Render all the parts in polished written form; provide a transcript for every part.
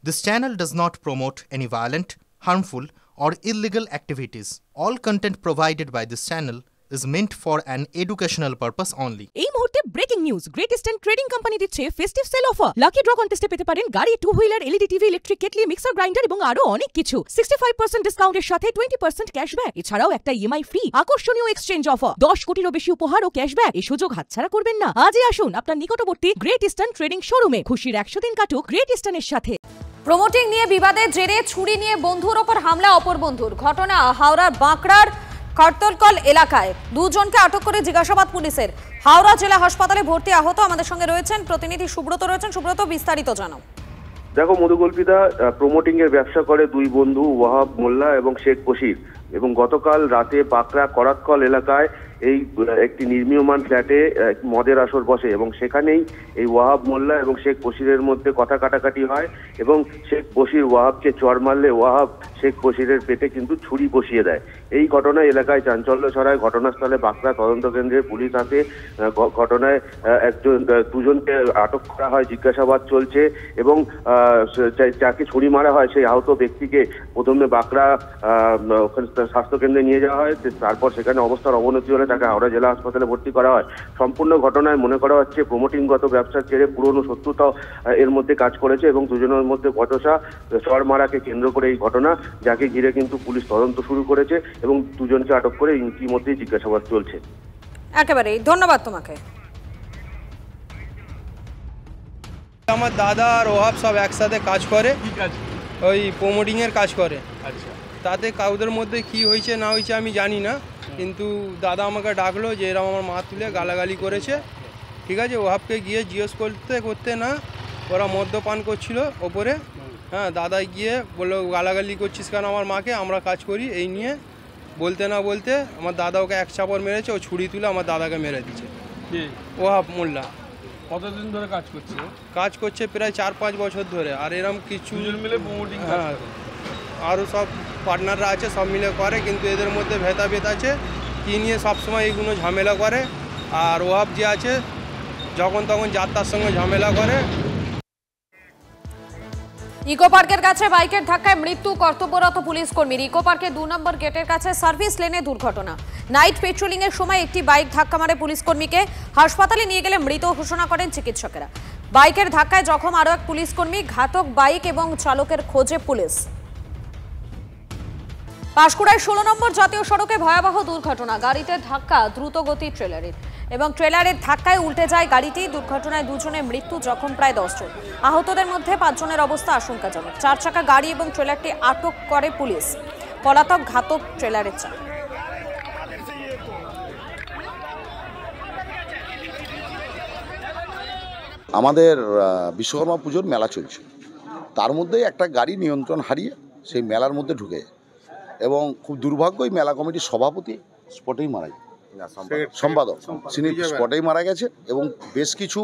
This channel does not promote any violent, harmful, or illegal activities. All content provided by this channel is meant for an educational purpose only. এই মুহূর্তে breaking news, great eastern trading company দিচ্ছে festive sale offer. Lucky draw কন্টেস্টে পেতে পারেন গাড়ি, two wheeler, LED TV, electric kettle, mixer grinder এবং আরো অনেক কিছু। 65% ডিসকাউন্টের সাথে 20% ক্যাশব্যাক, এছাড়াও একটা ইএমআই ফ্রি, আকর্ষণীয় এক্সচেঞ্জ অফার, 10 কোটিরও বেশি উপহার ও ক্যাশব্যাক। এই সুযোগ হাতছাড়া করবেন না। আজই আসুন আপনার নিকটবর্তী গ্রেট ইস্টার্ন ট্রেডিং শোরুমে। খুশির 100 দিন কাটুক গ্রেট ইস্টার্নের সাথে। প্রমোটিং নিয়ে বিবাদের জেরে ছুরি নিয়ে বন্ধুর ওপর হামলা অপর বন্ধুর। ঘটনা হাওড়ার বাঁকড়ার খড়তলকল এলাকায়। দুজনকে আটক করে জিজ্ঞাসাবাদ পুলিশের। হাওড়া জেলা হাসপাতালে ভর্তি আহত। আমাদের সঙ্গে রয়েছেন প্রতিনিধি সুব্রত রয়েছেন। সুব্রত, বিস্তারিত জানাও। দেখো মধুকল্পিতা, প্রমোটিং এর ব্যবসা করে দুই বন্ধু ওয়াহাব মোল্লা এবং শেখ বশির, এবং গতকাল রাতে বাঁকড়া করাতকল এলাকায় এই একটি নির্মীয়মান ফ্ল্যাটে মদের আসর বসে এবং সেখানেই এই ওয়াহাব মোল্লা এবং শেখ বশিরের মধ্যে কথা কাটাকাটি হয় এবং শেখ বশির ওয়াহাবকে চড় মারলে ওয়াহাব শেখ বশিরের পেটে কিন্তু ছুরি বসিয়ে দেয়। এই ঘটনায় এলাকায় চাঞ্চল্য ছড়ায়। ঘটনাস্থলে বাঁকড়া তদন্ত কেন্দ্রের পুলিশ আসে। ঘটনায় দুজনকে আটক করা হয়, জিজ্ঞাসাবাদ চলছে এবং যাকে ছুরি মারা হয় সেই আহত ব্যক্তিকে প্রথমে বাঁকড়া স্বাস্থ্যকেন্দ্রে নিয়ে যাওয়া হয়। তারপর সেখানে অবস্থার অবনতি হলে তাকে হাওড়া জেলা হাসপাতালে ভর্তি করা হয়। সম্পূর্ণ ঘটনায় মনে করা হচ্ছে প্রমোটিংগত ব্যবসার জেরে পুরনো শত্রুতা এর মধ্যে কাজ করেছে এবং দুজনের মধ্যে বচসা, চড় মারাকে কেন্দ্র করে এই ঘটনা, যাকে ঘিরে কিন্তু পুলিশ তদন্ত শুরু করেছে এবং দুজনকে আটক করে ইতিমধ্যেই জিজ্ঞাসাবাদ চলছে। একেবারে ধন্যবাদ তোমাকে। আমার দাদা আর ওহাব সব একসাথে কাজ করে, ওই প্রমোটিং এর কাজ করে। তাতে কাউদের মধ্যে কি হয়েছে না হয়েছে আমি জানি না, কিন্তু দাদা আমাকে ডাকলো যে এরকম আমার মা তুলে গালাগালি করেছে। ঠিক আছে, ওহাবকে গিয়ে জিজ্ঞেস করতে না, ওরা মদ্যপান করছিল ওপরে। হ্যাঁ, দাদা গিয়ে বললো গালাগালি করছিস কেন আমার মাকে, আমরা কাজ করি। এই নিয়ে বলতে না বলতে আমার দাদা ওকে এক চাপড় মেরেছে, ও ছুরি তুলে আমার দাদাকে মেরে দিচ্ছে। ওহাব মোল্লা। কতদিন ধরে কাজ করছে? কাজ করছে প্রায় 4-5 বছর ধরে। আর এরকম কিছু মিলে প্রমোটিং, হ্যাঁ, আরও সব পার্টনাররা আছে, সব মিলে করে, কিন্তু এদের মধ্যে ভেদাভেদ আছে কী নিয়ে সবসময় এইগুলো ঝামেলা করে। আর ওহাব যে আছে যখন তখন যাত্রার সঙ্গে ঝামেলা করে। ইকো পার্কের কাছে বাইকের ধাক্কায় মৃত্যু কর্তব্যরত পুলিশ কর্মীর। ইকো পার্কের 2 নম্বর গেটের কাছে সার্ভিস লেনে দুর্ঘটনা। নাইট পেট্রোলিং এর সময় একটি বাইক ধাক্কা মারে পুলিশ কর্মীকে। হাসপাতালে নিয়ে গেলে মৃত ঘোষণা করেন চিকিৎসকেরা। বাইকের ধাক্কায় জখম আরও এক পুলিশ কর্মী। ঘাতক বাইক এবং চালকের খোঁজে পুলিশ। পাঁশকুড়ায় 16 নম্বর জাতীয় সড়কে ভয়াবহ দুর্ঘটনা। গাড়িতে ধাক্কা দ্রুত গতির ট্রেলারের এবং ট্রেলারের ধাক্কায় উল্টে যায় গাড়িটি। দুর্ঘটনায় 2 জনের মৃত্যু, জখম প্রায় 10 জন। আহতদের মধ্যে 5 জনের অবস্থা আশঙ্কাজনক। 4 চাকা গাড়ি এবং ট্রেলারটি আটক করে পুলিশ। পলাতক ঘাতক ট্রেলারের চালক। আমাদের বিশ্বকর্মা পুজোর মেলা চলছে, তার মধ্যে একটা গাড়ি নিয়ন্ত্রণ হারিয়ে সেই মেলার মধ্যে ঢুকে যায় এবং খুব দুর্ভাগ্য, এই মেলা কমিটির সভাপতি স্পটেই মারা যায়, সম্পাদক তিনি স্পটেই মারা গেছে এবং বেশ কিছু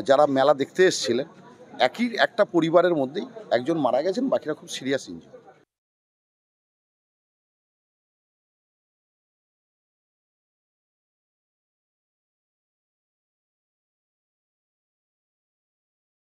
যারা মেলা দেখতে এসেছিলেন একই একটা পরিবারের মধ্যেই একজন মারা গেছেন, বাকিরা খুব সিরিয়াস ইনজুরি।